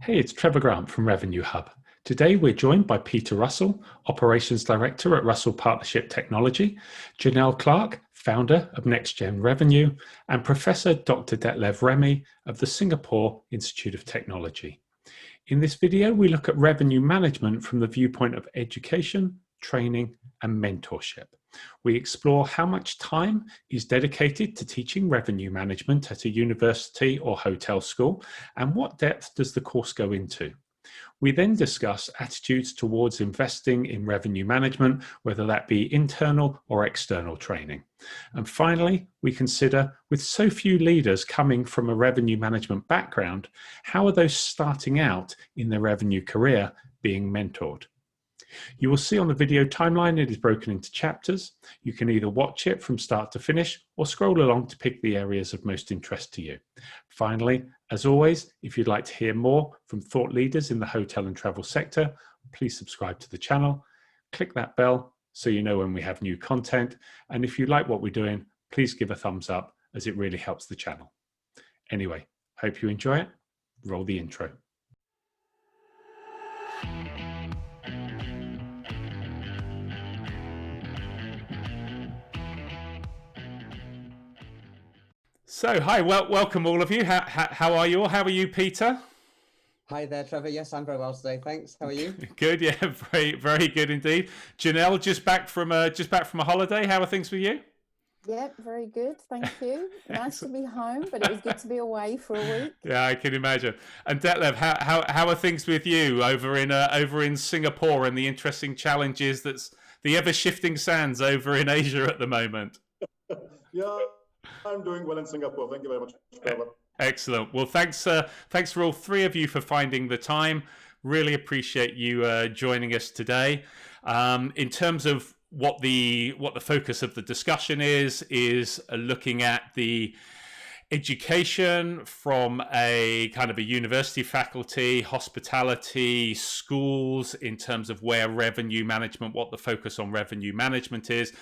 Hey, it's Trevor Grant from Revenue Hub. Today we're joined by Peter Russell, Operations Director at Russell Partnership Technology, Janel Clark, founder of NextGen Revenue, and Professor Dr. Detlev Remy of the Singapore Institute of Technology. In this video, we look at revenue management from the viewpoint of education, training, and mentorship. We explore how much time is dedicated to teaching revenue management at a university or hotel school, and what depth does the course go into. We then discuss attitudes towards investing in revenue management, whether that be internal or external training. And finally, we consider, with so few leaders coming from a revenue management background, how are those starting out in their revenue career being mentored? You will see on the video timeline it is broken into chapters. You can either watch it from start to finish or scroll along to pick the areas of most interest to you. Finally, as always, if you'd like to hear more from thought leaders in the hotel and travel sector, please subscribe to the channel. Click that bell so you know when we have new content. And if you like what we're doing, please give a thumbs up as it really helps the channel. Anyway, hope you enjoy it. Roll the intro. So, hi, welcome all of you. How are you all? How are you, Peter? Hi there, Trevor. Yes, I'm very well today. Thanks. How are you? Good, yeah, very good indeed. Janelle, just back from a holiday. How are things with you? Yep, very good. Thank you. Nice to be home, but it was good to be away for a week. Yeah, I can imagine. And Detlev, how are things with you over in Singapore and the interesting challenges that's the ever shifting sands over in Asia at the moment? Yeah, I'm doing well in Singapore. Thank you very much, Trevor. Excellent. Well, thanks for all three of you for finding the time. Really appreciate you joining us today. In terms of what the focus of the discussion is looking at the education from a kind of a university faculty, hospitality, schools, in terms of where revenue management, what the focus on revenue management is.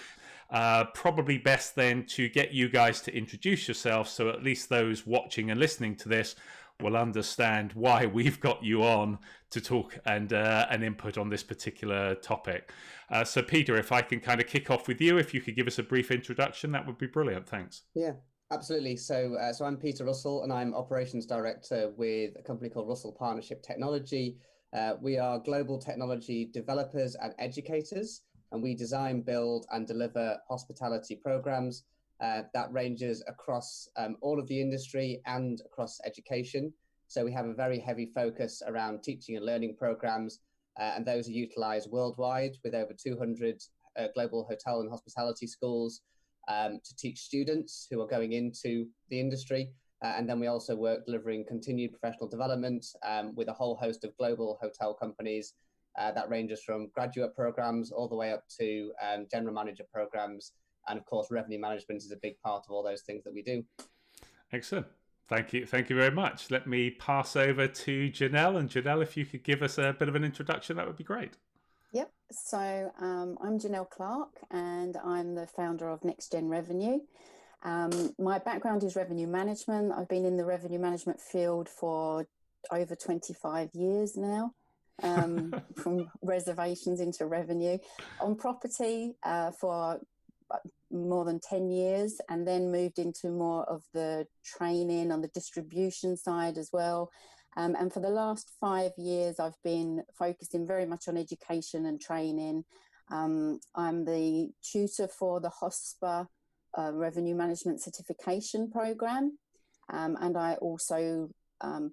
Probably best then to get you guys to introduce yourselves so at least those watching and listening to this will understand why we've got you on to talk and input on this particular topic. So Peter, if I can kind of kick off with you, if you could give us a brief introduction, that would be brilliant. Thanks. Yeah, absolutely. So I'm Peter Russell and I'm Operations Director with a company called Russell Partnership Technology. We are global technology developers and educators, and we design, build, and deliver hospitality programs that ranges across all of the industry and across education. So we have a very heavy focus around teaching and learning programs, and those are utilized worldwide with over 200 global hotel and hospitality schools to teach students who are going into the industry. And then we also work delivering continued professional development with a whole host of global hotel companies. That ranges from graduate programs all the way up to general manager programs. And of course, revenue management is a big part of all those things that we do. Excellent. Thank you very much. Let me pass over to Janelle. And Janelle, if you could give us a bit of an introduction, that would be great. Yep. So I'm Janel Clark and I'm the founder of NextGen Revenue. My background is revenue management. I've been in the revenue management field for over 25 years now. From reservations into revenue on property for more than 10 years, and then moved into more of the training on the distribution side as well. And for the last 5 years, I've been focusing very much on education and training. I'm the tutor for the HOSPA Revenue Management Certification Program, and I also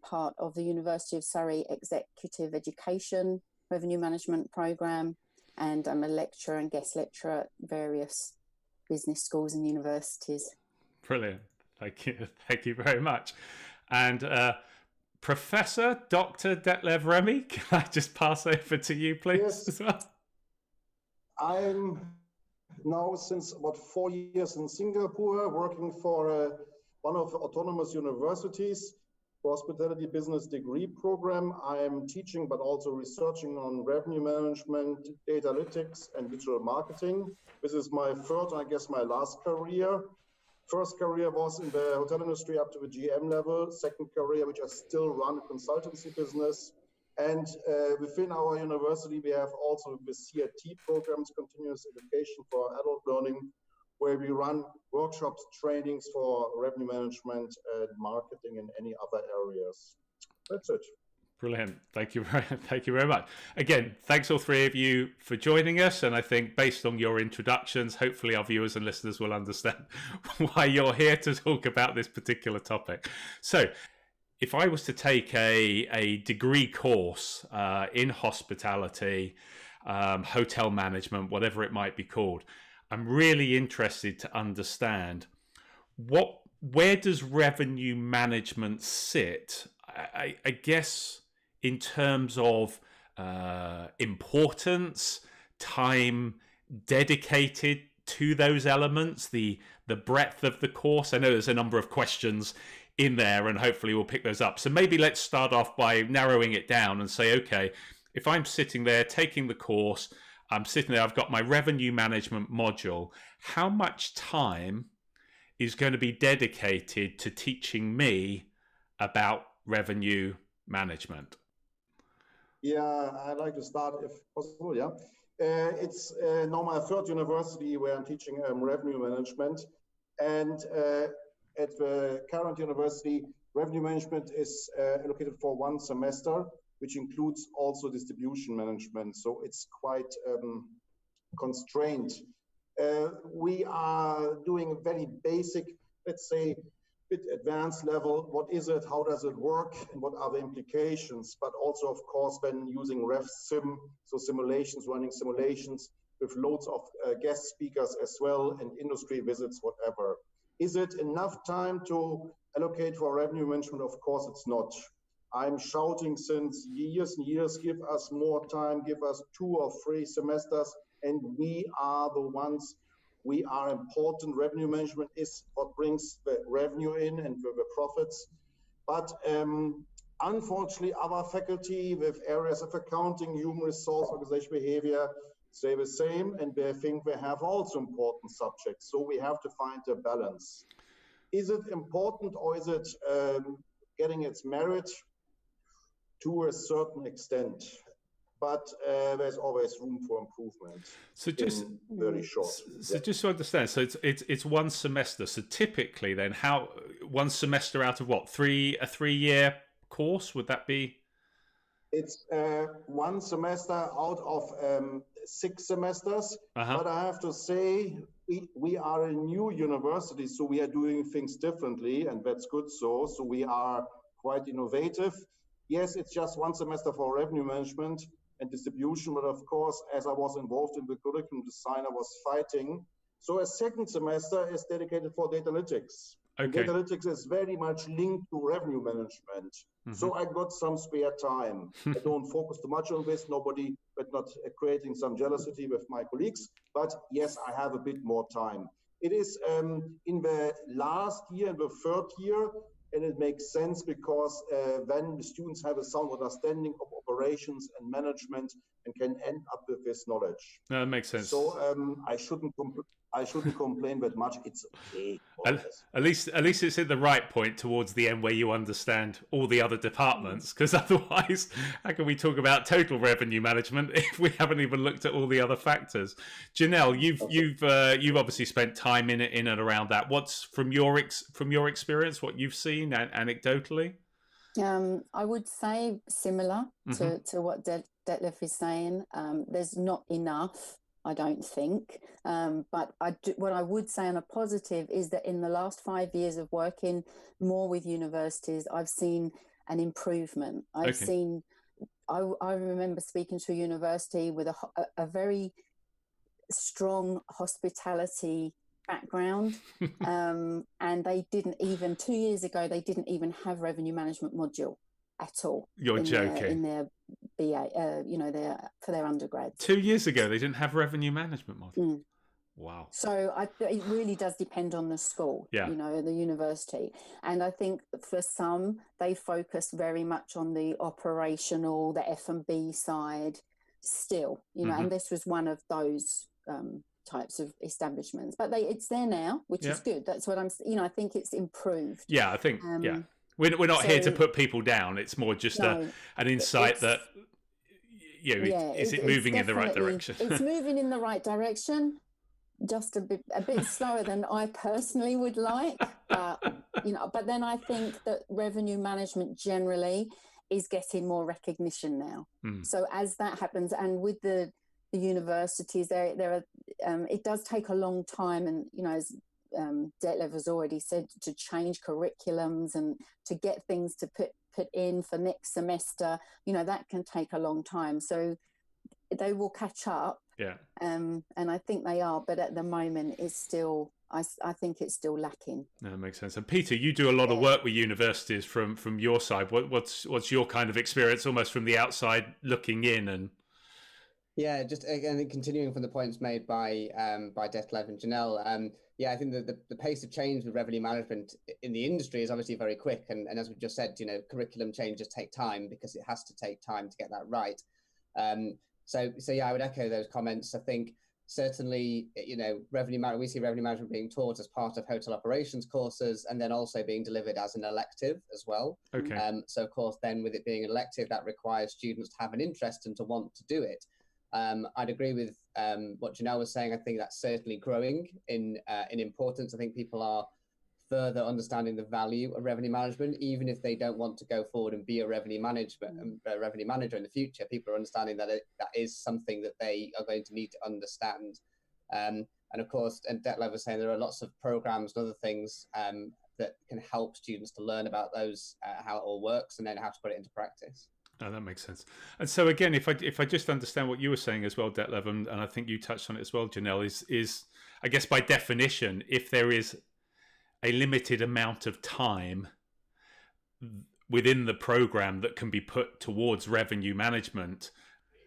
part of the University of Surrey Executive Education Revenue Management Program, and I'm a lecturer and guest lecturer at various business schools and universities. Brilliant. Thank you very much. And Professor Dr. Detlev Remy, can I just pass over to you, please? Yes. As well? I'm now since about 4 years in Singapore, working for one of the autonomous universities. Hospitality business degree program. I am teaching but also researching on revenue management, data analytics, and digital marketing. This is my third and I guess my last career. First career was in the hotel industry up to the GM level. Second career, which I still run a consultancy business. And within our university, we have also the CRT programs, continuous education for adult learning, where we run workshops, trainings for revenue management and marketing and any other areas. That's it. Brilliant. Thank you very much. Again, thanks all three of you for joining us. And I think based on your introductions, hopefully our viewers and listeners will understand why you're here to talk about this particular topic. So if I was to take a degree course in hospitality, hotel management, whatever it might be called, I'm really interested to understand where does revenue management sit? I guess in terms of importance, time dedicated to those elements, the breadth of the course. I know there's a number of questions in there and hopefully we'll pick those up. So maybe let's start off by narrowing it down and say, okay, if I'm sitting there taking the course, I'm sitting there, I've got my revenue management module, how much time is going to be dedicated to teaching me about revenue management? Yeah, I'd like to start if possible, yeah. It's now my third university where I'm teaching revenue management. And at the current university, revenue management is allocated for 1 semester, which includes also distribution management. So it's quite constrained. We are doing a very basic, let's say, bit advanced level. What is it? How does it work? And what are the implications? But also, of course, when using RevSim, so simulations, running simulations with loads of guest speakers as well and industry visits, whatever. Is it enough time to allocate for revenue management? Of course, it's not. I'm shouting since years and years, give us more time, give us 2 or 3 semesters, and we are the ones. We are important. Revenue management is what brings the revenue in and the profits. But unfortunately, our faculty with areas of accounting, human resource, organizational behavior, say the same, and they think they have also important subjects. So we have to find a balance. Is it important or is it getting its merit? To a certain extent. But there's always room for improvement. So just very short. So just to understand, so it's 1 semester. So typically, then, how 1 semester out of what a 3-year course would that be? It's 1 semester out of 6 semesters. But I have to say, we are a new university, so we are doing things differently, and that's good. So we are quite innovative. Yes, it's just 1 semester for revenue management and distribution, but of course, as I was involved in the curriculum design, I was fighting. So a 2nd semester is dedicated for data analytics. Okay. Data analytics is very much linked to revenue management. So I got some spare time. I don't focus too much on this, but not creating some jealousy with my colleagues. But yes, I have a bit more time. It is in the last year, in the 3rd year, and it makes sense because then the students have a sound understanding of operations and management and can end up with this knowledge. No, that makes sense. So I shouldn't complain that much. It's okay. At least it's at the right point towards the end where you understand all the other departments, because otherwise, how can we talk about total revenue management if we haven't even looked at all the other factors? Janel, you've obviously spent time in and around that. What's from your experience, what you've seen anecdotally? I would say similar to what Detlev is saying. There's not enough, I don't think. But what I would say on a positive is that in the last 5 years of working more with universities, I've seen an improvement. I remember speaking to a university with a very strong hospitality background, and they didn't even 2 years ago, they didn't even have revenue management module at all. You're joking. In their BA, for their undergrad. 2 years ago, they didn't have revenue management module. Wow. So it really does depend on the school, the university. And I think for some, they focus very much on the operational, the F&B side still, and this was one of those types of establishments, but it's there now, which is good. That's what I think it's improved. Yeah, I think, we're not here to put people down. It's more just an insight that, is it moving in the right direction? It's moving in the right direction, just a bit slower than I personally would like. But then I think that revenue management generally is getting more recognition now. So as that happens, and with the universities, there are it does take a long time, and as Detlev has already said, to change curriculums and to get things to put in for next semester, that can take a long time. So they will catch up. Yeah. And I think they are, but at the moment it's still, I think it's still lacking. No, that makes sense. And Peter, you do a lot of work with universities from your side. What's your kind of experience, almost from the outside looking in? And yeah, just again continuing from the points made by Detlev and Janel. I think that the pace of change with revenue management in the industry is obviously very quick, and as we just said, curriculum changes take time because it has to take time to get that right. So I would echo those comments. I think certainly, we see revenue management being taught as part of hotel operations courses, and then also being delivered as an elective as well. Okay. So of course, then with it being an elective, that requires students to have an interest and to want to do it. I'd agree with what Janel was saying. I think that's certainly growing in importance. I think people are further understanding the value of revenue management, even if they don't want to go forward and be a revenue manager in the future. People are understanding that that is something that they are going to need to understand. And of course, and Detlev was saying there are lots of programs and other things that can help students to learn about those, how it all works, and then how to put it into practice. Oh, that makes sense. And so again, if I just understand what you were saying as well, Detlev, and I think you touched on it as well, Janel, is I guess by definition, if there is a limited amount of time within the program that can be put towards revenue management.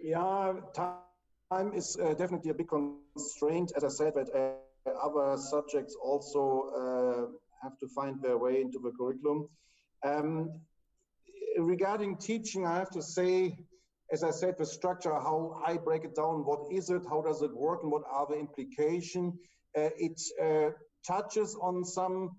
Yeah, time is definitely a big constraint. As I said, that other subjects also have to find their way into the curriculum. Regarding teaching, I have to say, as I said, the structure, how I break it down, what is it, how does it work, and what are the implications? It touches on some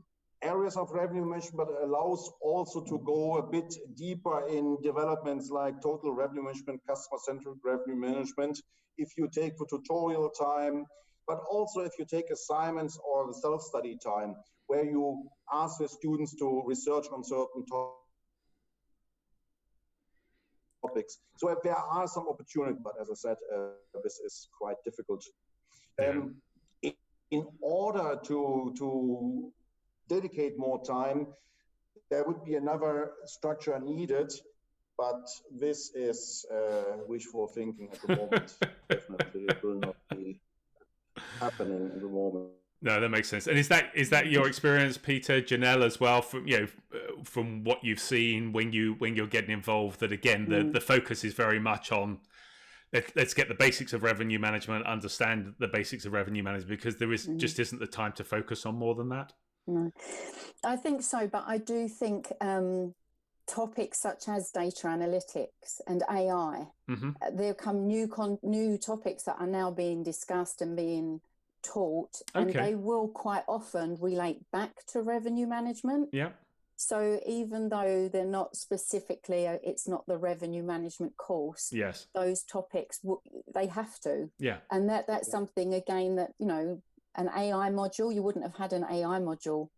areas of revenue management, but allows also to go a bit deeper in developments like total revenue management, customer-centric revenue management, if you take the tutorial time, but also if you take assignments or the self-study time, where you ask the students to research on certain topics. So there are some opportunities, but as I said, this is quite difficult. In order to dedicate more time, there would be another structure needed, but this is wishful thinking at the moment. Definitely, it will not be happening at the moment. No, that makes sense. And is that your experience, Peter, Janel, as well, from what you've seen when you're getting involved? That again, the focus is very much on let's get the basics of revenue management, understand the basics of revenue management, because there just isn't the time to focus on more than that. No, I think so, but I do think topics such as data analytics and AI, there come new topics that are now being discussed and being taught, and they will quite often relate back to revenue management. Yeah. So even though they're not specifically, it's not the revenue management course. Yes. Those topics, they have to. Yeah. And that's something again that an AI module, you wouldn't have had an AI module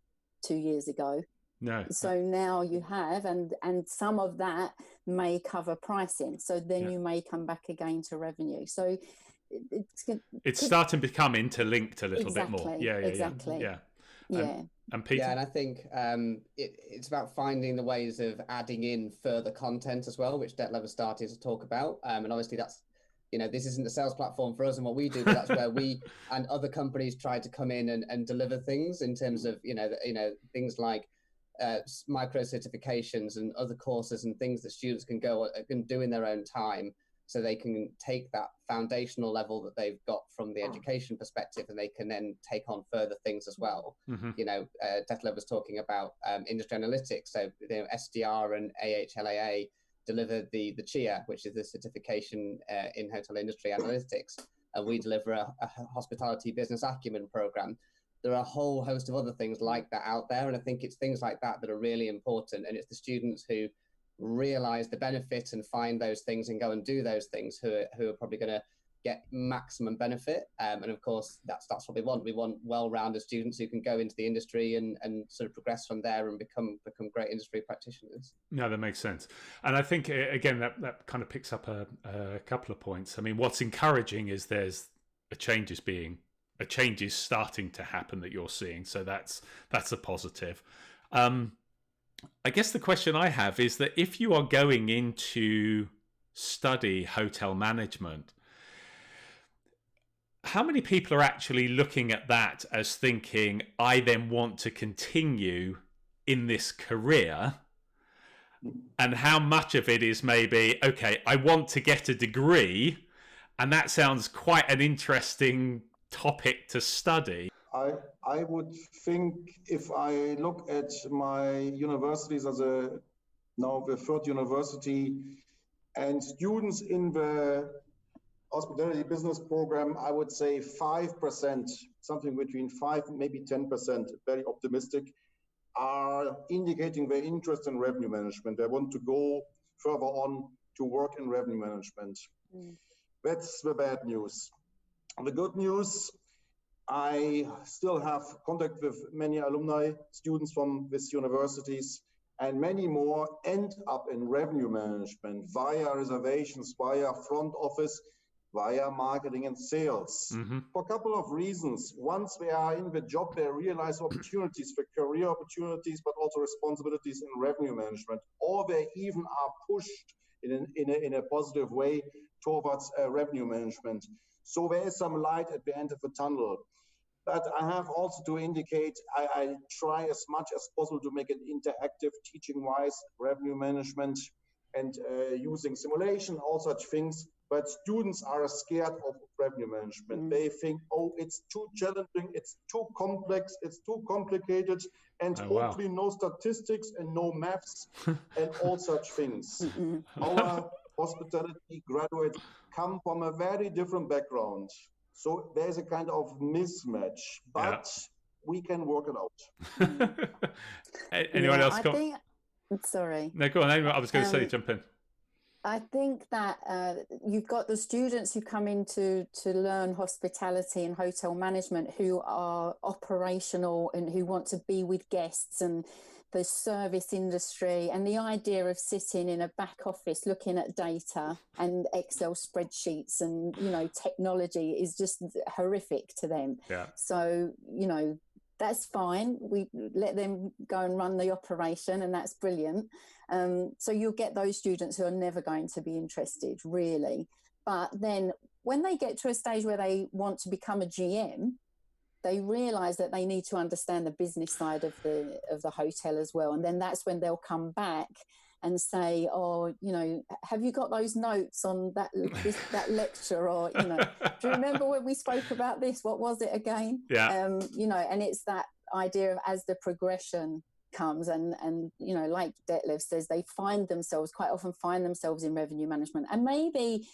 2 years ago. No. So now you have, and some of that may cover pricing. So then you may come back again to revenue. So it's starting to become interlinked a little bit more. Yeah. Exactly. Yeah. And Peter? Yeah, and I think it's about finding the ways of adding in further content as well, which Detlev has started to talk about. And obviously that's, this isn't a sales platform for us and what we do, but that's where we and other companies try to come in and deliver things in terms of, things like micro certifications and other courses and things that students can do in their own time. So they can take that foundational level that they've got from the education perspective, and they can then take on further things as well. Detlev was talking about industry analytics. So SDR and AHLAA delivered the CHIA, which is the certification in hotel industry analytics. we deliver a hospitality business acumen program. There are a whole host of other things like that out there, and I think it's things like that that are really important, and it's the students who realize the benefit and find those things and go and do those things who are probably going to get maximum benefit. And of course, that's what we want. We want well-rounded students who can go into the industry and sort of progress from there and become great industry practitioners. No, that makes sense. And I think, again, that kind of picks up a couple of points. I mean, what's encouraging is there's a change is starting to happen that you're seeing. So that's a positive. I guess the question I have is that if you are going into study hotel management, how many people are actually looking at that as thinking, I then want to continue in this career? And how much of it is maybe, okay, I want to get a degree, and that sounds quite an interesting topic to study. I would think, if I look at my universities as now the third university, and students in the hospitality business program, I would say 5%, something between 5, maybe 10%, very optimistic, are indicating their interest in revenue management. They want to go further on to work in revenue management. That's the bad news. The good news, I still have contact with many alumni, students from these universities, and many more end up in revenue management via reservations, via front office, via marketing and sales. For a couple of reasons. Once they are in the job, they realize opportunities for career opportunities, but also responsibilities in revenue management, or they even are pushed in a positive way towards revenue management. So there is some light at the end of the tunnel. But I have also to indicate, I try as much as possible to make it interactive, teaching-wise, revenue management, and using simulation, all such things. But students are scared of revenue management. They think, oh, it's too challenging, it's too complex, it's too complicated, and hopefully no statistics and no maths and all such things. Our hospitality graduates come from a very different background. So there's a kind of mismatch, but we can work it out. Anyone else? Sorry. No, go on. I was going to say, jump in. I think that you've got the students who come in to learn hospitality and hotel management who are operational and who want to be with guests and the service industry, and the idea of sitting in a back office looking at data and Excel spreadsheets and, technology is just horrific to them. Yeah. So, that's fine. We let them go and run the operation, and that's brilliant. So you'll get those students who are never going to be interested, really. But then when they get to a stage where they want to become a GM, they realize that they need to understand the business side of the hotel as well. And then that's when they'll come back and say, oh, have you got those notes on that lecture? Or, do you remember when we spoke about this? What was it again? Yeah. And it's that idea of as the progression comes and like Detlev says, they quite often find themselves in revenue management. And maybe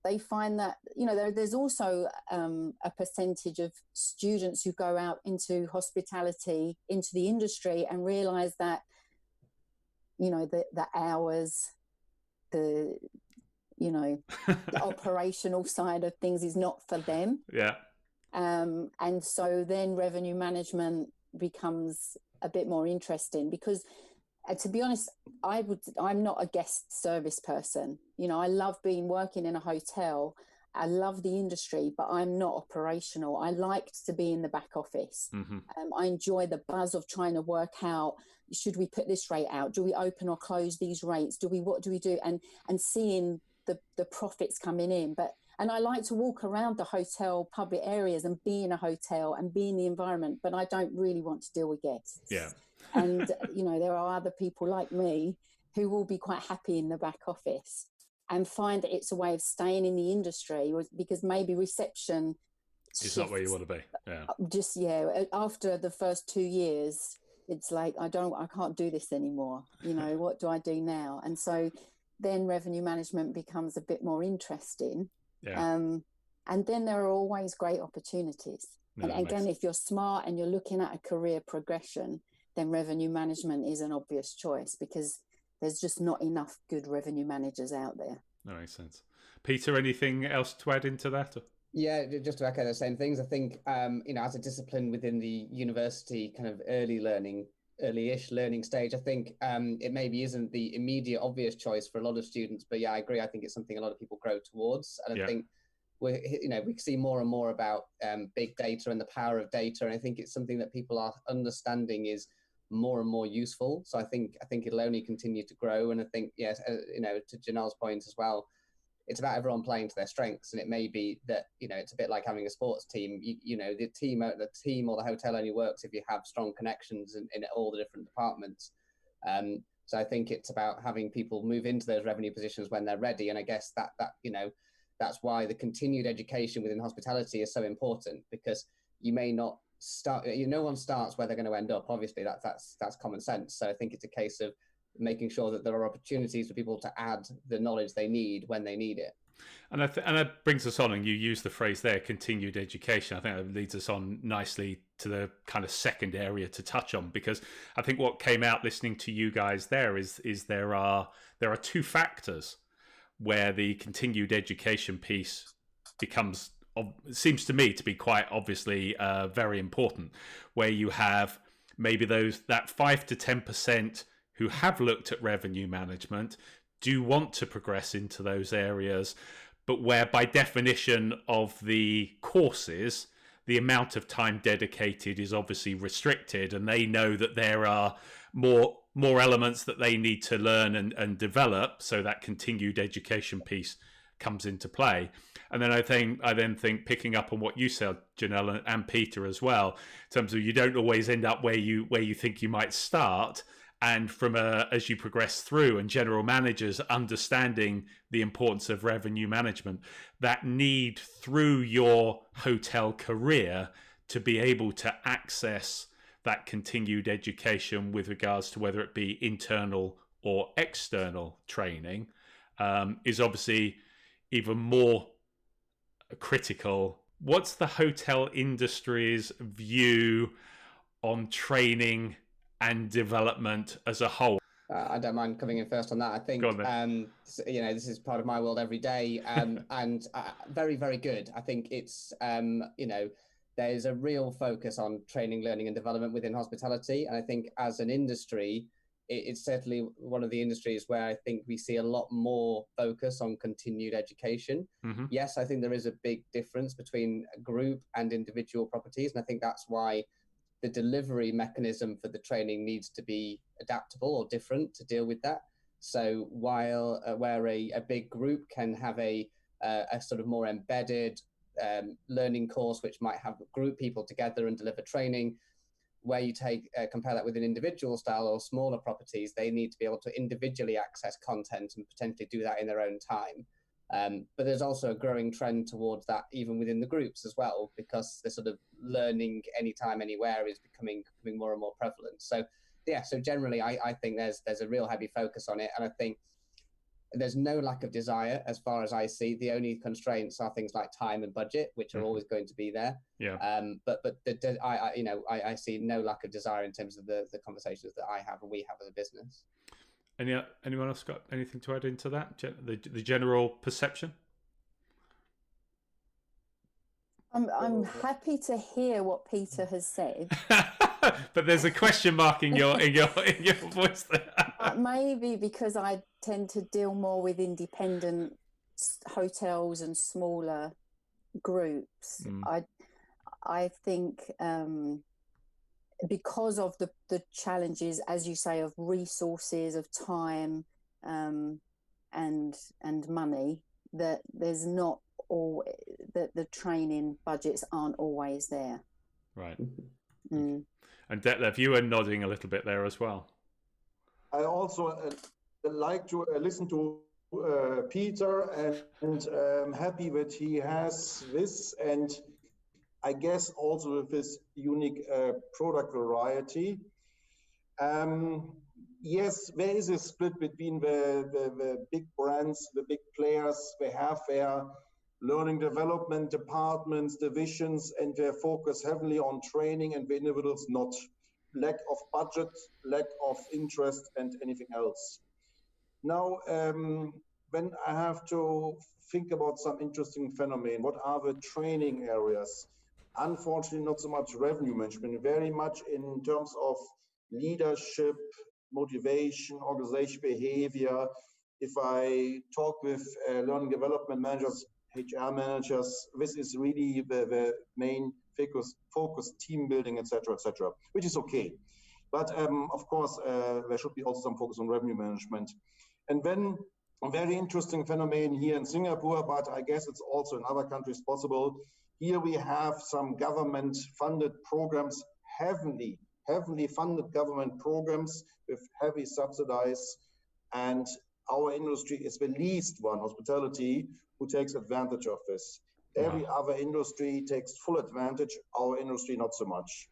they find that, there's also a percentage of students who go out into hospitality, into the industry, and realize that, the hours, the operational side of things is not for them. Yeah. And so then revenue management becomes a bit more interesting because, to be honest, I'm not a guest service person. I love working in a hotel. I love the industry, but I'm not operational. I like to be in the back office. I enjoy the buzz of trying to work out, should we put this rate out? Do we open or close these rates? What do we do? And seeing the profits coming in. And I like to walk around the hotel public areas and be in a hotel and be in the environment, but I don't really want to deal with guests. Yeah. And, there are other people like me who will be quite happy in the back office and find that it's a way of staying in the industry, because maybe reception it's not where you want to be. Yeah. After the first 2 years, it's like, I can't do this anymore. What do I do now? And so then revenue management becomes a bit more interesting. Yeah. And then there are always great opportunities. No, And again, if you're smart and you're looking at a career progression, then revenue management is an obvious choice, because there's just not enough good revenue managers out there. That makes sense. Peter, anything else to add into that? Yeah, just to echo the same things, I think, as a discipline within the university kind of early-ish learning stage, I think it maybe isn't the immediate obvious choice for a lot of students, but yeah, I agree. I think it's something a lot of people grow towards. And I think we see more and more about big data and the power of data. And I think it's something that people are understanding is more and more useful. So I think it'll only continue to grow. And I think, yes, to Janel's point as well, it's about everyone playing to their strengths. And it may be that, it's a bit like having a sports team. The team or the hotel only works if you have strong connections in all the different departments. So I think it's about having people move into those revenue positions when they're ready. And I guess that that's why the continued education within hospitality is so important, because you may not start, no one starts where they're going to end up. Obviously, that's common sense. So I think it's a case of making sure that there are opportunities for people to add the knowledge they need when they need it. And that brings us on, and you use the phrase there, continued education. I think that leads us on nicely to the kind of second area to touch on, because I think what came out listening to you guys there is there are two factors where the continued education piece seems to me to be quite obviously very important, where you have maybe that 5 to 10% who have looked at revenue management, do want to progress into those areas, but where by definition of the courses, the amount of time dedicated is obviously restricted, and they know that there are more elements that they need to learn and develop, so that continued education piece comes into play. And then I then think picking up on what you said, Janel, and Peter as well, in terms of you don't always end up where you think you might start. And as you progress through, and general managers understanding the importance of revenue management, that need through your hotel career to be able to access that continued education with regards to whether it be internal or external training is obviously even more critical. What's the hotel industry's view on training and development as a whole? I don't mind coming in first on that. I think, this is part of my world every day, and very, very good. I think it's, there's a real focus on training, learning and development within hospitality. And I think as an industry, it's certainly one of the industries where I think we see a lot more focus on continued education. Mm-hmm. Yes, I think there is a big difference between group and individual properties. And I think that's why the delivery mechanism for the training needs to be adaptable or different to deal with that. So while where a big group can have a sort of more embedded learning course, which might have group people together and deliver training, where you compare that with an individual style or smaller properties, they need to be able to individually access content and potentially do that in their own time. But there's also a growing trend towards that even within the groups as well, because the sort of learning anytime, anywhere is becoming more and more prevalent. So yeah, so generally I think there's a real heavy focus on it. And I think there's no lack of desire as far as I see. The only constraints are things like time and budget, which are always going to be there. Yeah. But I see no lack of desire in terms of the conversations that I have and we have as a business. Anyone else got anything to add into that? The general perception? I'm happy to hear what Peter has said. But there's a question mark in your voice there. Maybe because I tend to deal more with independent hotels and smaller groups. I think because of the challenges, as you say, of resources, of time, and money, that there's not all that the training budgets aren't always there. Right. Mm. And Detlev, you were nodding a little bit there as well. I also like to listen to Peter, and I'm happy that he has this, and I guess also with this unique product variety. Yes, there is a split between the big brands, the big players. They have their learning development departments, divisions, and they focus heavily on training and the individuals not. Lack of budget, lack of interest, and anything else. Now, when I have to think about some interesting phenomenon, what are the training areas? Unfortunately, not so much revenue management, very much in terms of leadership, motivation, organization behavior. If I talk with learning development managers, HR managers, this is really the main focus, team building, etc., which is okay. But of course, there should be also some focus on revenue management. And then a very interesting phenomenon here in Singapore, but I guess it's also in other countries possible. Here we have some government-funded programs, heavily funded government programs with heavy subsidies, and our industry is the least one, hospitality, who takes advantage of this. Every other industry takes full advantage, our industry not so much.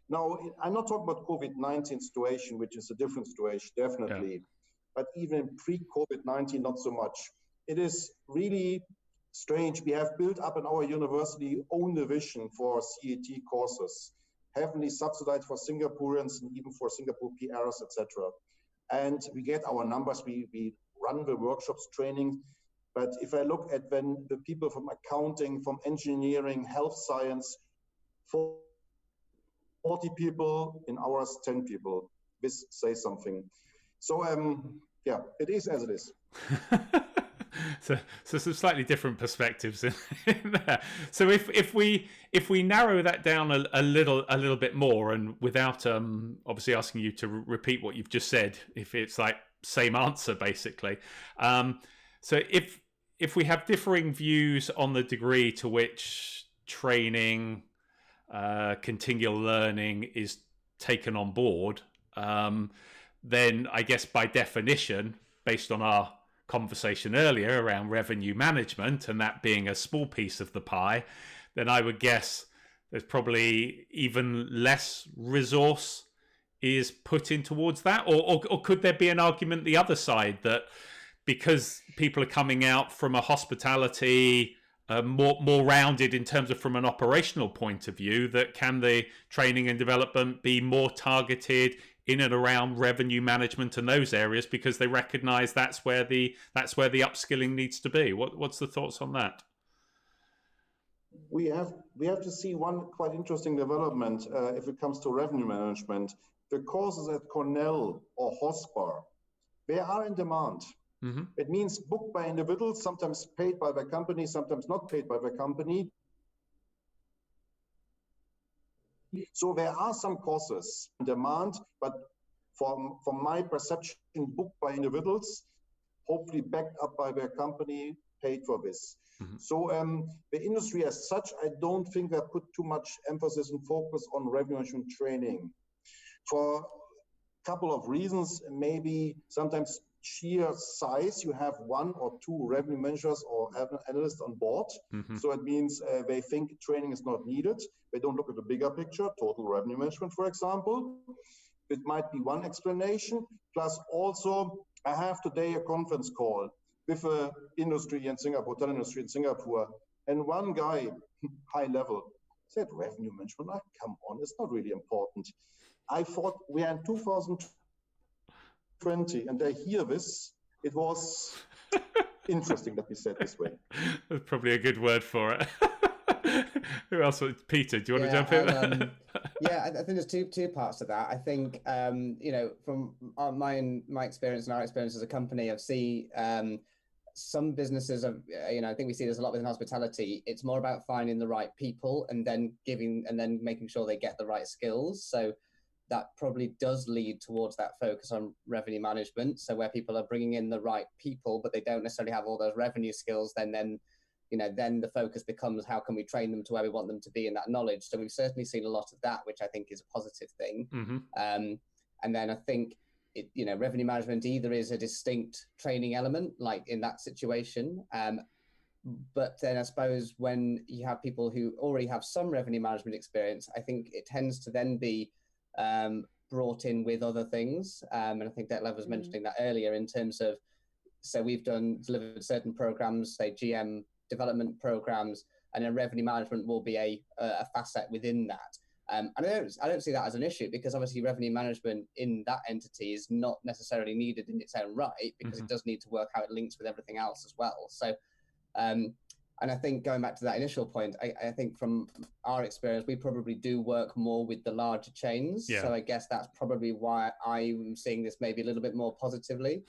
Now, I'm not talking about COVID-19 situation, which is a different situation, definitely. Yeah. But even pre-COVID-19, not so much. It is really strange. We have built up in our university own division for CET courses, heavily subsidized for Singaporeans and even for Singapore PRs, etc. And we get our numbers, we run the workshops, training. But if I look at when the people from accounting, from engineering, health science, 40 people, in ours 10 people. This says something. So yeah, it is as it is. So some slightly different perspectives in there. So if we narrow that down a little bit more, and without obviously asking you to repeat what you've just said, if it's like same answer basically. So if we have differing views on the degree to which training, continual learning is taken on board, then I guess by definition, based on our conversation earlier around revenue management and that being a small piece of the pie, then I would guess there's probably even less resource is put in towards that, or could there be an argument the other side that because people are coming out from a hospitality more rounded in terms of from an operational point of view, that can the training and development be more targeted in and around revenue management and those areas because they recognize that's where the upskilling needs to be? What's the thoughts on that? We have to see one quite interesting development if it comes to revenue management. The courses at Cornell or Hospar, they are in demand. Mm-hmm. It means booked by individuals, sometimes paid by the company, sometimes not paid by the company. So there are some courses in demand, but from my perception, booked by individuals, hopefully backed up by their company, paid for this. Mm-hmm. So the industry as such, I don't think they put too much emphasis and focus on revenue management training. For a couple of reasons, maybe sometimes sheer size, you have one or two revenue managers or analysts on board. Mm-hmm. So it means they think training is not needed. They don't look at the bigger picture, total revenue management, for example. It might be one explanation. Plus also, I have today a conference call with the industry in Singapore, hotel industry in Singapore. And one guy, high level, said, revenue management, come on, it's not really important. I thought we are in 2020 and I hear this. It was interesting that we said this way. That's probably a good word for it. Who else? Peter, do you want to jump in? Yeah, I think there's two parts to that. I think, from my experience and our experience as a company, I've seen some businesses of, I think we see this a lot within hospitality. It's more about finding the right people and then making sure they get the right skills. So that probably does lead towards that focus on revenue management. So where people are bringing in the right people, but they don't necessarily have all those revenue skills, then the focus becomes how can we train them to where we want them to be in that knowledge. So we've certainly seen a lot of that, which I think is a positive thing. Mm-hmm. And then I think revenue management either is a distinct training element, like in that situation. But then I suppose when you have people who already have some revenue management experience, I think it tends to then be brought in with other things. And I think Detlev was mentioning that earlier in terms of, so we've delivered certain programs, say GM development programs, and then revenue management will be a facet within that. And I don't see that as an issue, because obviously revenue management in that entity is not necessarily needed in its own right, because it does need to work how it links with everything else as well. So, and I think going back to that initial point, I think from our experience, we probably do work more with the larger chains. Yeah. So I guess that's probably why I'm seeing this maybe a little bit more positively,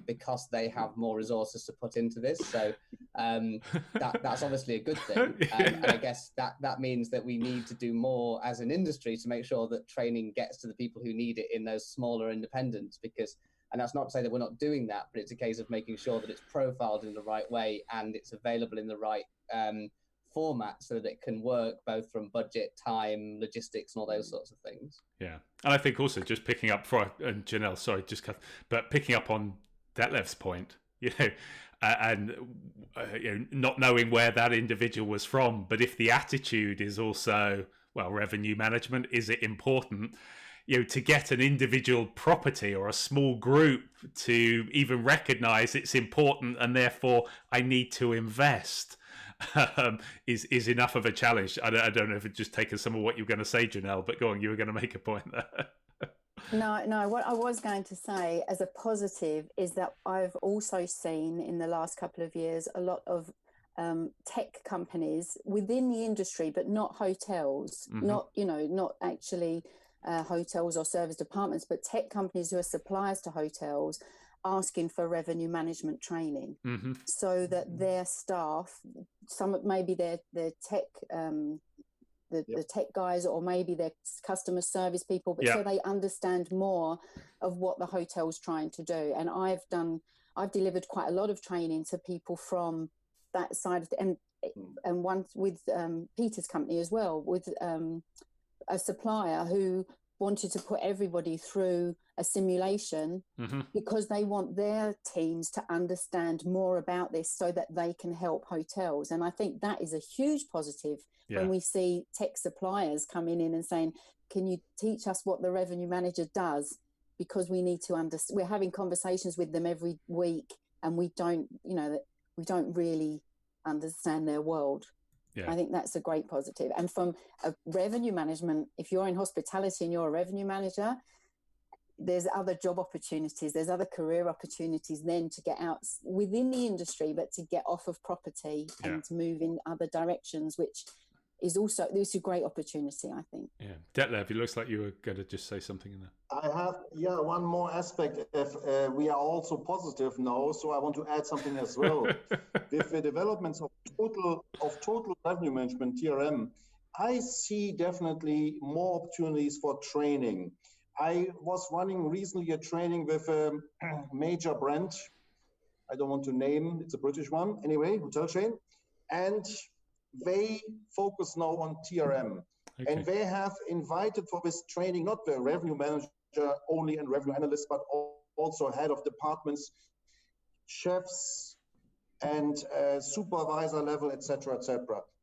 because they have more resources to put into this. So that's obviously a good thing. And I guess that means that we need to do more as an industry to make sure that training gets to the people who need it in those smaller independents, because, and that's not to say that we're not doing that, but it's a case of making sure that it's profiled in the right way and it's available in the right format, so that it can work both from budget, time, logistics, and all those sorts of things. Yeah, and I think also just picking up for and Janel, sorry, but picking up on Detlev's point, and not knowing where that individual was from, but if the attitude is also, well, revenue management, is it important? To get an individual property or a small group to even recognize it's important and therefore I need to invest is enough of a challenge. I don't know if it's just taken some of what you were going to say, Janel, but go on, you were going to make a point there. No, what I was going to say as a positive is that I've also seen in the last couple of years a lot of tech companies within the industry, but not hotels, not actually hotels or service departments, but tech companies who are suppliers to hotels asking for revenue management training, so that their staff, maybe their tech, the tech guys, or maybe their customer service people, but so they understand more of what the hotel's trying to do. And I've delivered quite a lot of training to people from that side of and once with Peter's company as well, with a supplier who wanted to put everybody through a simulation because they want their teams to understand more about this so that they can help hotels. And I think that is a huge positive when we see tech suppliers coming in and saying, can you teach us what the revenue manager does? Because we need to understand. We're having conversations with them every week and we don't really understand their world. Yeah. I think that's a great positive. And from a revenue management, if you're in hospitality and you're a revenue manager, there's other job opportunities, there's other career opportunities then to get out within the industry, but to get off of property and to move in other directions, which is also, this is a great opportunity, I think. Yeah. Detlev, it looks like you were going to just say something in there. I have, one more aspect. If we are also positive now, so I want to add something as well. With the developments of total revenue management, TRM, I see definitely more opportunities for training. I was running recently a training with a major brand. I don't want to name, it's a British one. Anyway, hotel chain. And they focus now on TRM. Okay. And they have invited for this training, not the revenue manager only and revenue analysts, but also head of departments, chefs, and supervisor level, etc.,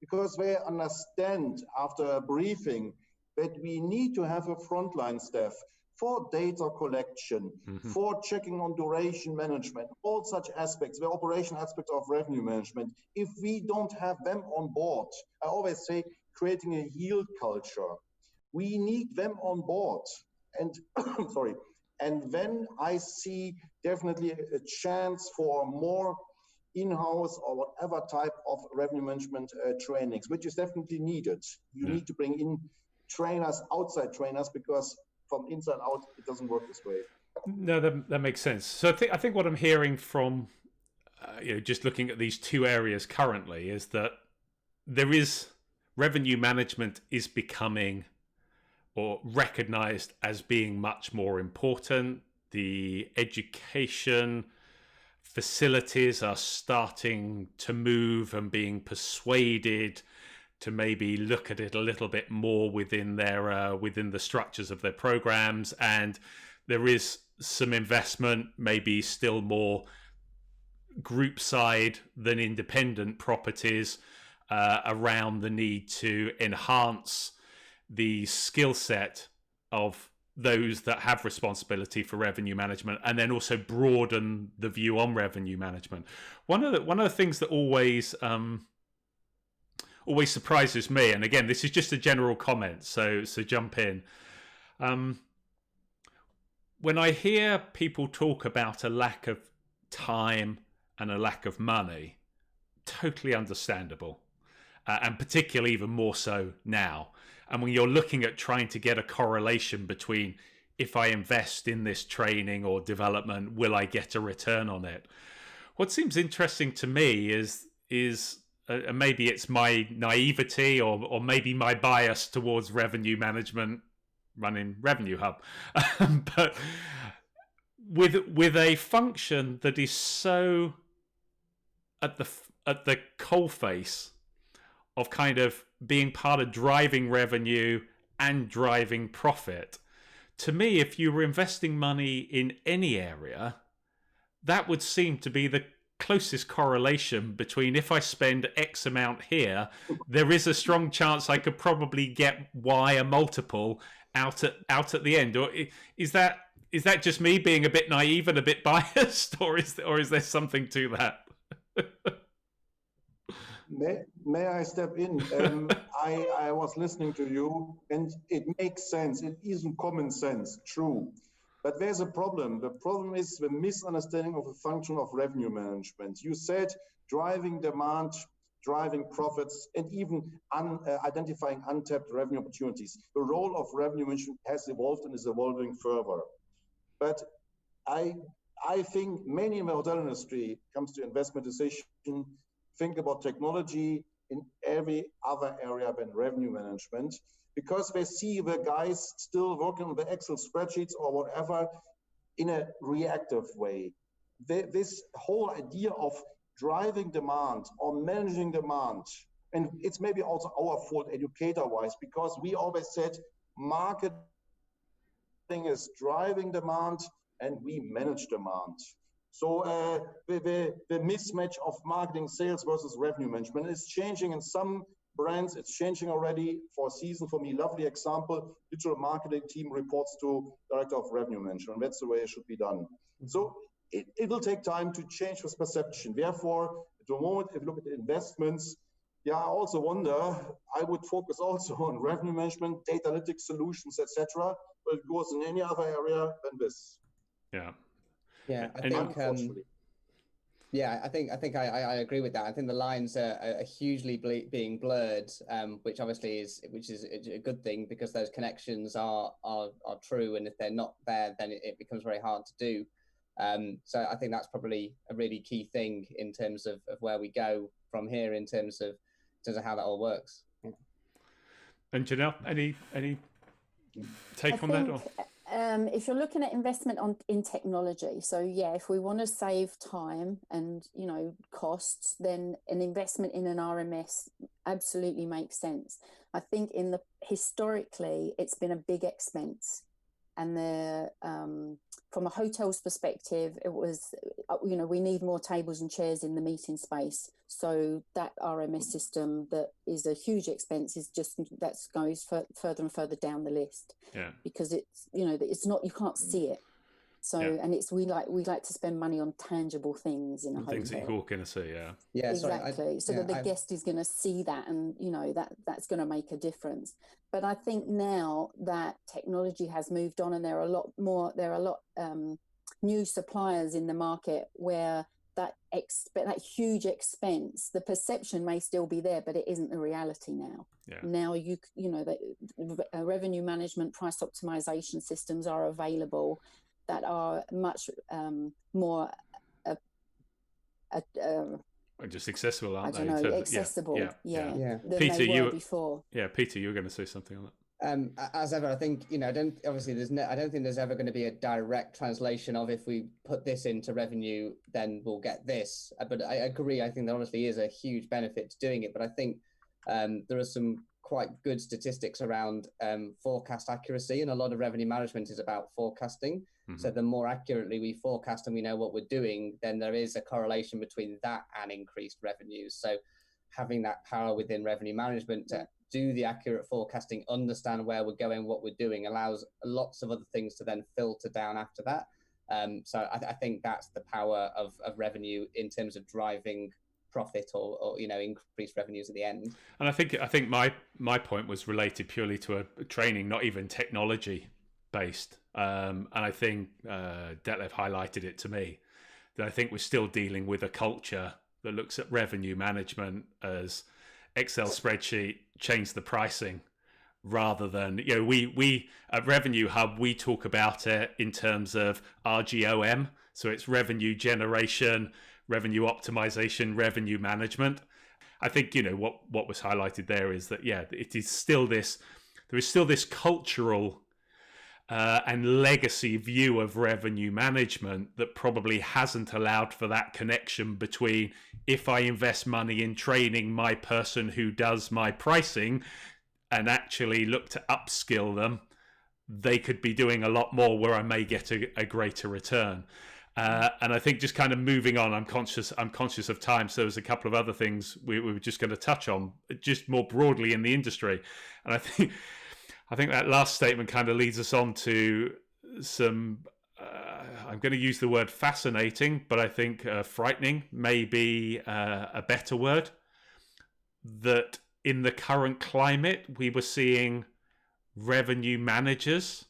because they understand after a briefing that we need to have a frontline staff for data collection, for checking on duration management, all such aspects, the operation aspects of revenue management. If we don't have them on board, I always say creating a yield culture, we need them on board. And sorry, and then I see definitely a chance for more in-house or whatever type of revenue management trainings, which is definitely needed. You need to bring in trainers, outside trainers, because from inside out, it doesn't work this way. No, that makes sense. So I think what I'm hearing from, just looking at these two areas currently, is that there is revenue management is becoming or recognized as being much more important. The education facilities are starting to move and being persuaded to maybe look at it a little bit more within their within the structures of their programs, and there is some investment, maybe still more group side than independent properties, around the need to enhance the skill set of those that have responsibility for revenue management, and then also broaden the view on revenue management. One of the things that always surprises me, and again, this is just a general comment, so jump in. When I hear people talk about a lack of time and a lack of money, totally understandable, and particularly even more so now. And when you're looking at trying to get a correlation between, if I invest in this training or development, will I get a return on it? What seems interesting to me is maybe it's my naivety or maybe my bias towards revenue management running Revenue Hub, but with a function that is so at the coalface of kind of being part of driving revenue and driving profit. To me, if you were investing money in any area, that would seem to be the closest correlation between, if I spend X amount here, there is a strong chance I could probably get Y, a multiple out at the end. Or is that just me being a bit naive and a bit biased, or is there something to that? May I step in? I was listening to you, and it makes sense. It isn't common sense, true. But there's a problem. The problem is the misunderstanding of the function of revenue management. You said driving demand, driving profits, and even identifying untapped revenue opportunities. The role of revenue management has evolved and is evolving further. But I think many in the hotel industry comes to investment decision, think about technology in every other area than revenue management, because they see the guys still working on the Excel spreadsheets or whatever in a reactive way. This whole idea of driving demand or managing demand, and it's maybe also our fault educator-wise, because we always said marketing is driving demand and we manage demand. So the mismatch of marketing, sales versus revenue management is changing in some brands. It's changing already for a season. For me, lovely example, digital marketing team reports to director of revenue management. That's the way it should be done. So it will take time to change this perception. Therefore, at the moment, if you look at the investments, I also wonder, I would focus also on revenue management, data analytics solutions, etc. But it goes in any other area than this. Yeah. Yeah, I think I agree with that. I think the lines are hugely being blurred, which obviously is a good thing, because those connections are true, and if they're not there, then it becomes very hard to do. So I think that's probably a really key thing in terms of where we go from here, in terms of how that all works. Yeah. And Janel, any take on that? Or? If you're looking at investment in technology, so if we want to save time and costs, then an investment in an RMS absolutely makes sense. I think historically it's been a big expense, and from a hotel's perspective, it was we need more tables and chairs in the meeting space. So that RMS system that is a huge expense is just that goes further and further down the list. Yeah. Because it's it's not, you can't see it. So and it's we like to spend money on tangible things in a hotel. Things that you can walk in and see. Yeah. Yeah, exactly. So that the guest is going to see that, and that's going to make a difference. But I think now that technology has moved on, and there are a lot new suppliers in the market where that huge expense, the perception may still be there, but it isn't the reality now. Yeah. Now revenue management, price optimization systems are available that are much more just accessible, aren't they? Accessible. Yeah. Than Peter, they were before. Yeah, Peter, you were going to say something on that. As ever, I think I don't think there's ever going to be a direct translation of, if we put this into revenue, then we'll get this. But I agree. I think there honestly is a huge benefit to doing it. But I think there are some quite good statistics around forecast accuracy, and a lot of revenue management is about forecasting. Mm-hmm. So the more accurately we forecast and we know what we're doing, then there is a correlation between that and increased revenues. So having that power within revenue management do the accurate forecasting, understand where we're going, what we're doing, allows lots of other things to then filter down after that. So I think that's the power of revenue in terms of driving profit or increased revenues at the end. And I think my point was related purely to a training, not even technology based. And I think Detlev highlighted it to me that I think we're still dealing with a culture that looks at revenue management as Excel spreadsheet, change the pricing, rather than, we at Revenue Hub, we talk about it in terms of RGOM. So it's revenue generation, revenue optimization, revenue management. I think, what was highlighted there is that, it is still there is still this cultural and legacy view of revenue management that probably hasn't allowed for that connection between, if I invest money in training my person who does my pricing and actually look to upskill them, they could be doing a lot more where I may get a greater return. And I think just kind of moving on, I'm conscious of time. So there's a couple of other things we were just going to touch on, just more broadly in the industry. And I think that last statement kind of leads us on to some, I'm going to use the word fascinating, but I think frightening may be a better word, that in the current climate, we were seeing revenue managers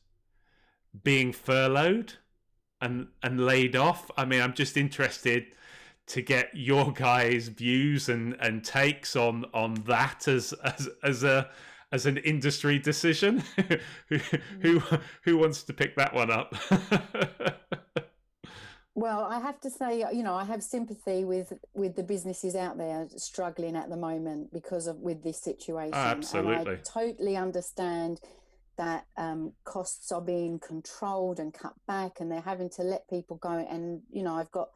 being furloughed and laid off. I mean, I'm just interested to get your guys' views and takes on that as an industry decision. who wants to pick that one up? Well, I have to say, I have sympathy with the businesses out there struggling at the moment with this situation. Absolutely. And I totally understand that costs are being controlled and cut back, and they're having to let people go. And I've got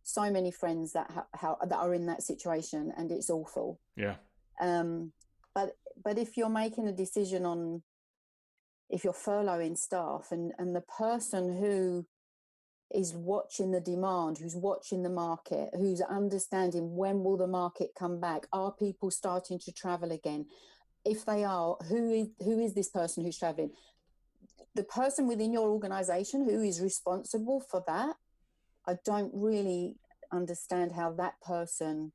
so many friends that are in that situation, and it's awful. Yeah. But if you're making a decision if you're furloughing staff, and the person who is watching the demand, who's watching the market, who's understanding when will the market come back, are people starting to travel again? If they are, who is this person who's traveling? The person within your organization who is responsible for that, I don't really understand how that person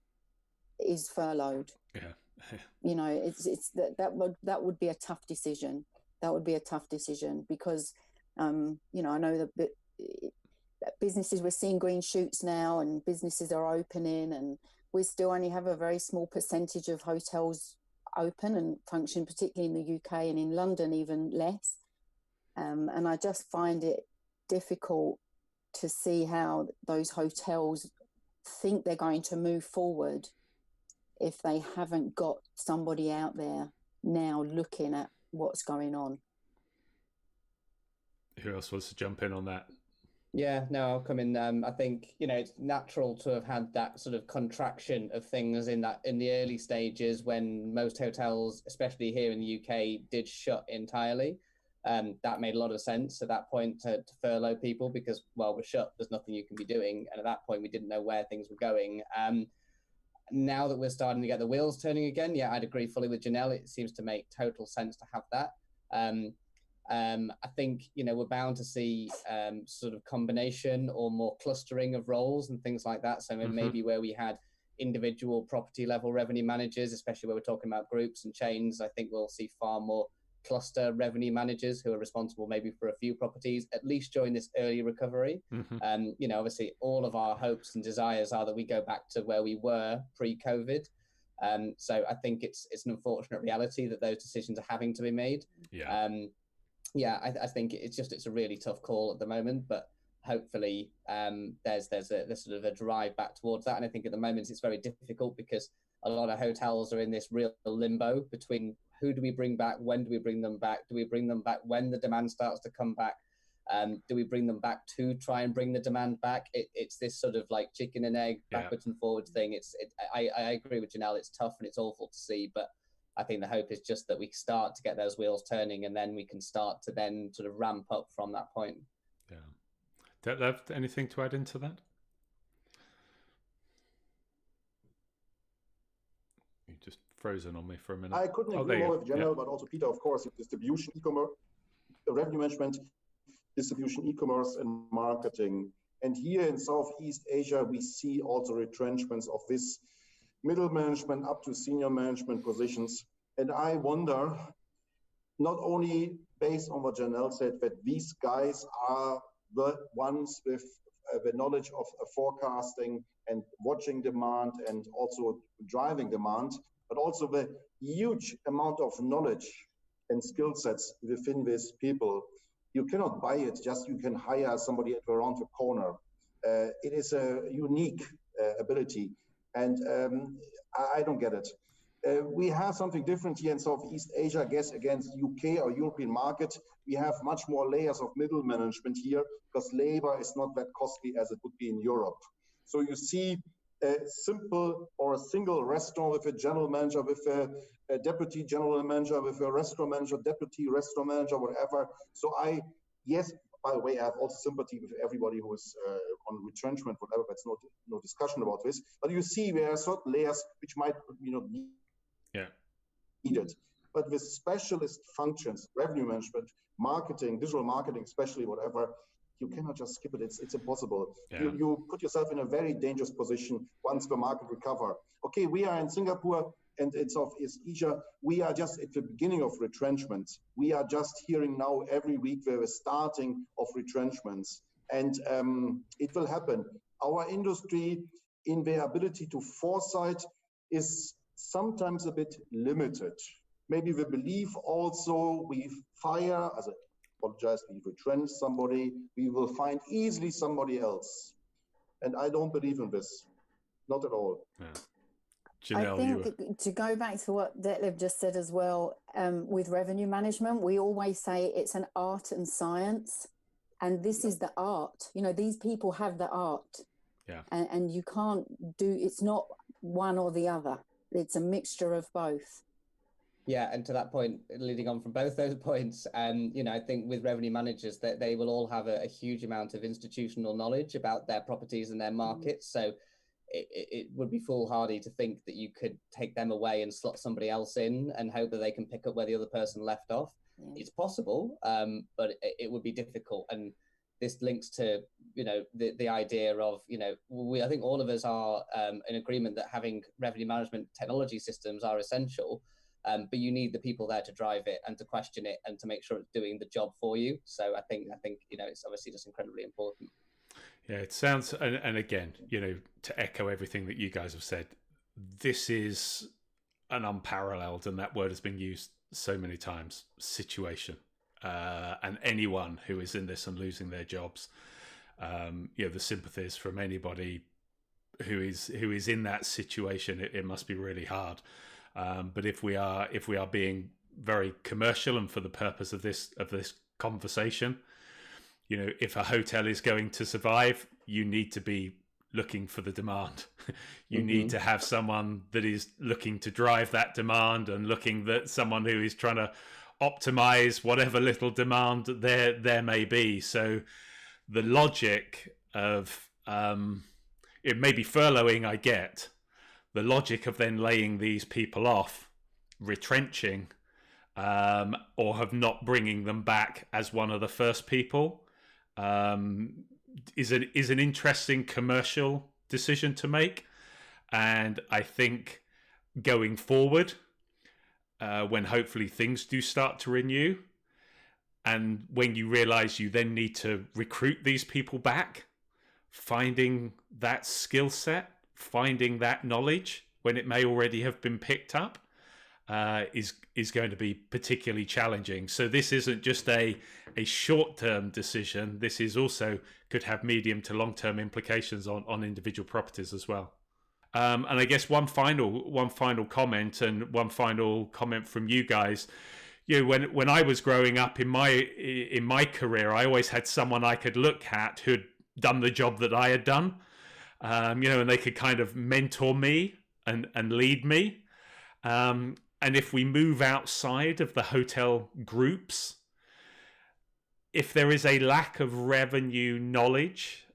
is furloughed. Yeah. It's that would be a tough decision. That would be a tough decision because, I know that businesses, we're seeing green shoots now, and businesses are opening, and we still only have a very small percentage of hotels open and function, particularly in the UK, and in London even less. And I just find it difficult to see how those hotels think they're going to move forward if they haven't got somebody out there now looking at what's going on. Who else wants to jump in on that? Yeah, no, I'll come in. I think, it's natural to have had that sort of contraction of things in the early stages when most hotels, especially here in the UK, did shut entirely. That made a lot of sense at that point to furlough people because, well, we're shut, there's nothing you can be doing. And at that point, we didn't know where things were going. Now that we're starting to get the wheels turning again, yeah, I'd agree fully with Janel. It seems to make total sense to have that. I think, we're bound to see sort of combination or more clustering of roles and things like that. So maybe where we had individual property level revenue managers, especially where we're talking about groups and chains, I think we'll see far more cluster revenue managers who are responsible maybe for a few properties, at least during this early recovery. Obviously all of our hopes and desires are that we go back to where we were pre-COVID. So I think it's an unfortunate reality that those decisions are having to be made. I think it's a really tough call at the moment, but hopefully there's sort of a drive back towards that. And I think at the moment it's very difficult because a lot of hotels are in this real limbo between who do we bring back, when do we bring them back, do we bring them back when the demand starts to come back, do we bring them back to try and bring the demand back? It's this sort of like chicken and egg backwards and forwards thing. I agree with Janel, it's tough and it's awful to see, but I think the hope is just that we start to get those wheels turning and then we can start to then sort of ramp up from that point. Yeah. Detlev, anything to add into that? You just frozen on me for a minute. I couldn't agree more with Janel, but also Peter, of course, distribution, e-commerce, revenue management, distribution, e-commerce, and marketing. And here in Southeast Asia, we see also retrenchments of this middle management up to senior management positions. And I wonder, not only based on what Janel said, that these guys are the ones with the knowledge of forecasting and watching demand and also driving demand, but also the huge amount of knowledge and skill sets within these people. You cannot buy it, just you can hire somebody around the corner. It is a unique ability, and I don't get it. We have something different here in Southeast Asia, I guess, against UK or European market. We have much more layers of middle management here because labor is not that costly as it would be in Europe. So you see a simple or a single restaurant with a general manager, with a deputy general manager, with a restaurant manager, deputy restaurant manager, whatever. So yes, by the way, I have also sympathy with everybody who is on retrenchment, whatever. That's no discussion about this. But you see there are certain layers which might, needed. But with specialist functions, revenue management, marketing, digital marketing, especially whatever, you cannot just skip it. It's impossible. Yeah. You put yourself in a very dangerous position once the market recover. Okay, we are in Singapore and in Southeast Asia. We are just at the beginning of retrenchments. We are just hearing now every week the starting of retrenchments. And it will happen. Our industry, in their ability to foresight, is sometimes a bit limited. Maybe the belief also we fire, as I apologize, we retrench somebody, we will find easily somebody else. And I don't believe in this, not at all. Yeah. Janel, I think to go back to what Detlev just said as well, with revenue management, we always say it's an art and science, and this is the art. These people have the art. Yeah. And you can't it's not one or the other. It's a mixture of both. Yeah, and to that point, leading on from both those points, I think with revenue managers that they will all have a huge amount of institutional knowledge about their properties and their markets. So it would be foolhardy to think that you could take them away and slot somebody else in and hope that they can pick up where the other person left off. Yeah. It's possible, but it would be difficult. And this links to, the idea of, I think all of us are in agreement that having revenue management technology systems are essential, but you need the people there to drive it and to question it and to make sure it's doing the job for you. So I think, it's obviously just incredibly important. Yeah, it sounds, and again, to echo everything that you guys have said, this is an unparalleled, and that word has been used so many times, situation. And anyone who is in this and losing their jobs, the sympathies from anybody who is in that situation, it must be really hard. But if we are being very commercial and for the purpose of this conversation, if a hotel is going to survive, you need to be looking for the demand. You need to have someone that is looking to drive that demand and someone who is trying to optimize whatever little demand there may be. So the logic of it may be furloughing, I get. The logic of then laying these people off, retrenching, or have not bringing them back as one of the first people, is an interesting commercial decision to make. And I think going forward, when hopefully things do start to renew, and when you realize you then need to recruit these people back, finding that skill set, finding that knowledge when it may already have been picked up, is going to be particularly challenging. So this isn't just a short-term decision. This is also could have medium to long-term implications on individual properties as well. And I guess one final comment and one final comment from you guys. When I was growing up in my career, I always had someone I could look at who'd done the job that I had done, and they could kind of mentor me and lead me. And if we move outside of the hotel groups, if there is a lack of revenue knowledge,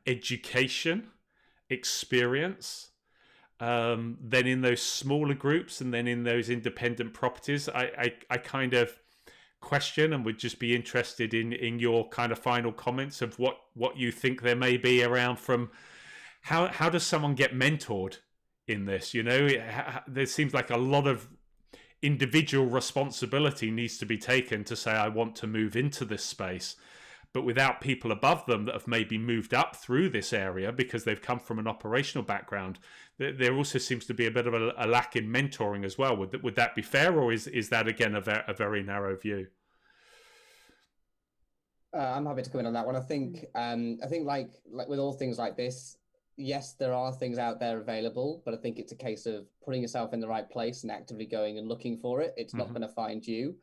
education, experience, then in those smaller groups, and then in those independent properties, I kind of question and would just be interested in your kind of final comments of what you think there may be around from how does someone get mentored in this? You know, there seems like a lot of individual responsibility needs to be taken to say, I want to move into this space, but without people above them that have maybe moved up through this area because they've come from an operational background, there also seems to be a bit of a lack in mentoring as well. Would that be fair, or is that again a very narrow view? I'm happy to comment on that one. I think like with all things like this, yes, there are things out there available, but I think it's a case of putting yourself in the right place and actively going and looking for it. It's not going to find you.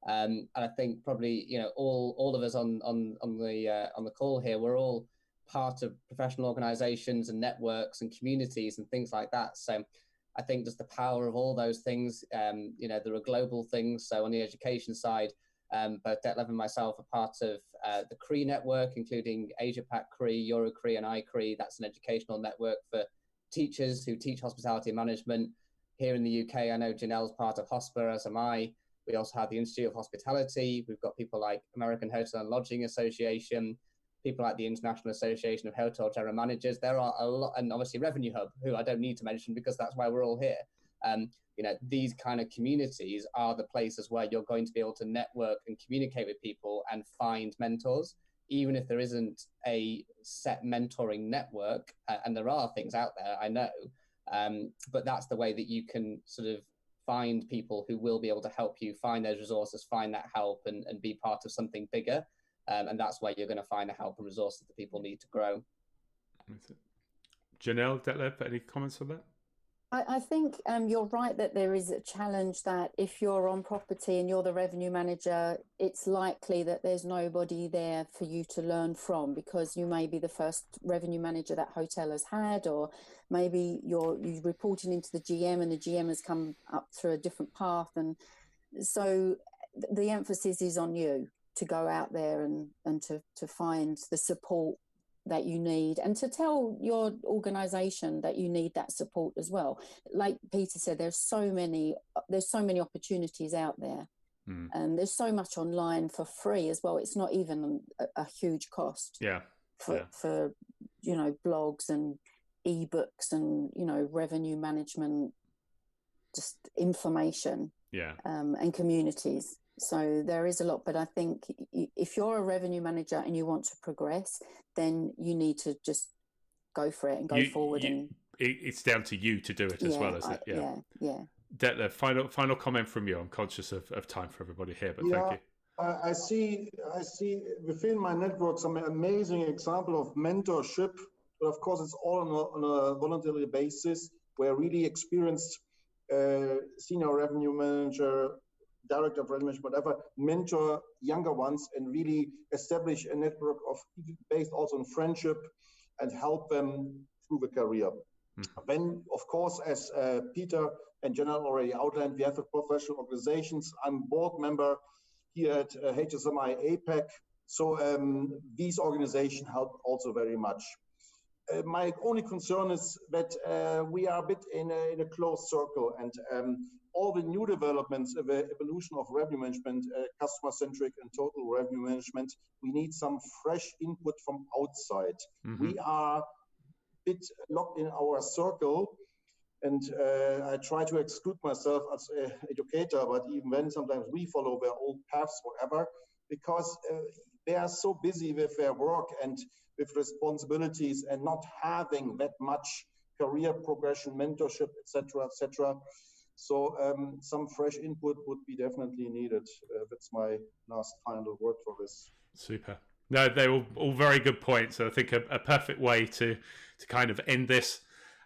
And I think probably, you know, all of us on the call here, we're all part of professional organizations and networks and communities and things like that. So I think just the power of all those things, you know, there are global things. So on the education side, both Detlev and myself are part of the CRE network, including Asia Pac CRE, Euro CRE, and iCRE. That's an educational network for teachers who teach hospitality management. Here in the UK, I know Janel's part of HOSPA, as am I. We also have the Institute of Hospitality. We've got people like American Hotel and Lodging Association, people like the International Association of Hotel General Managers. There are a lot, and obviously Revenue Hub, who I don't need to mention because that's why we're all here. You know, these kind of communities are the places where you're going to be able to network and communicate with people and find mentors, even if there isn't a set mentoring network. And there are things out there, I know, but that's the way that you can sort of find people who will be able to help you find those resources, find that help, and be part of something bigger. And that's where you're going to find the help and resources that people need to grow. Janel, Detlev, any comments on that? I think you're right that there is a challenge that if you're on property and you're the revenue manager, it's likely that there's nobody there for you to learn from, because you may be the first revenue manager that hotel has had, or maybe you're reporting into the GM and the GM has come up through a different path. And so the emphasis is on you to go out there and to find the support that you need, and to tell your organization that you need that support as well. Like Peter said, there's so many opportunities out there, and there's so much online for free as well. It's not even a huge cost for you know, blogs and ebooks and, you know, revenue management, just information, and communities. So there is a lot, but I think if you're a revenue manager and you want to progress, then you need to just go for it and go forward. And it's down to you to do it as well, isn't it? Yeah. Detlev, final comment from you. I'm conscious of time for everybody here, but thank you. I see within my network some amazing example of mentorship, but of course it's all on a voluntary basis, where really experienced senior revenue manager, director of revenue management, whatever, mentor younger ones and really establish a network of based also on friendship and help them through the career. Then, of course, as Peter and Janel already outlined, we have professional organizations. I'm board member here at HSMI APAC. So these organizations help also very much. My only concern is that we are a bit in a closed circle, and all the new developments, the evolution of revenue management, customer-centric and total revenue management, we need some fresh input from outside. We are a bit locked in our circle, and I try to exclude myself as an educator, but even then sometimes we follow their old paths, whatever, because they are so busy with their work and with responsibilities and not having that much career progression, mentorship, etc., etc. So some fresh input would be definitely needed. That's my last final word for this. Super. No, they're all very good points. I think a perfect way to kind of end this.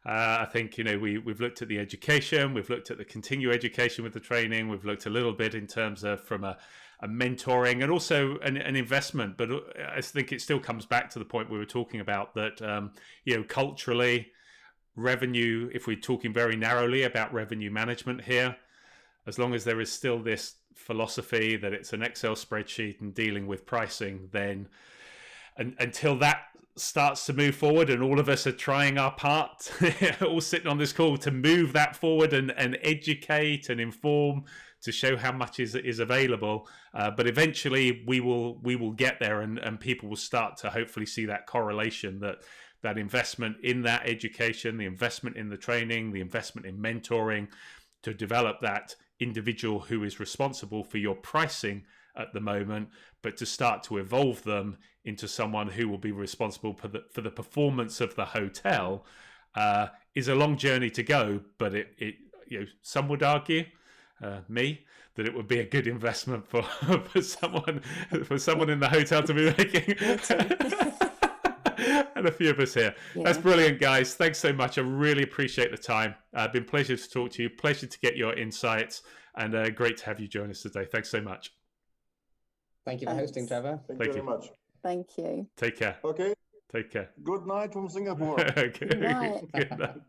I think, you know, we've looked at the education, we've looked at the continuing education with the training, we've looked a little bit in terms of from a mentoring and also an investment. But I think it still comes back to the point we were talking about that, you know, culturally, revenue, if we're talking very narrowly about revenue management here, as long as there is still this philosophy that it's an Excel spreadsheet and dealing with pricing, then until that starts to move forward, and all of us are trying our part, all sitting on this call, to move that forward and educate and inform, to show how much is available. But eventually we will get there, and people will start to hopefully see that correlation, that investment in that education, the investment in the training, the investment in mentoring, to develop that individual who is responsible for your pricing at the moment, but to start to evolve them into someone who will be responsible for the performance of the hotel, is a long journey to go. But it some would argue, me, that it would be a good investment for someone in the hotel to be making. And a few of us here. Yeah. That's brilliant, guys. Thanks so much. I really appreciate the time. Been a pleasure to talk to you. Pleasure to get your insights, and great to have you join us today. Thanks so much. Thank you for hosting, Trevor. Thank you very much. Thank you. Take care. Okay. Take care. Good night from Singapore. Good night. Good night.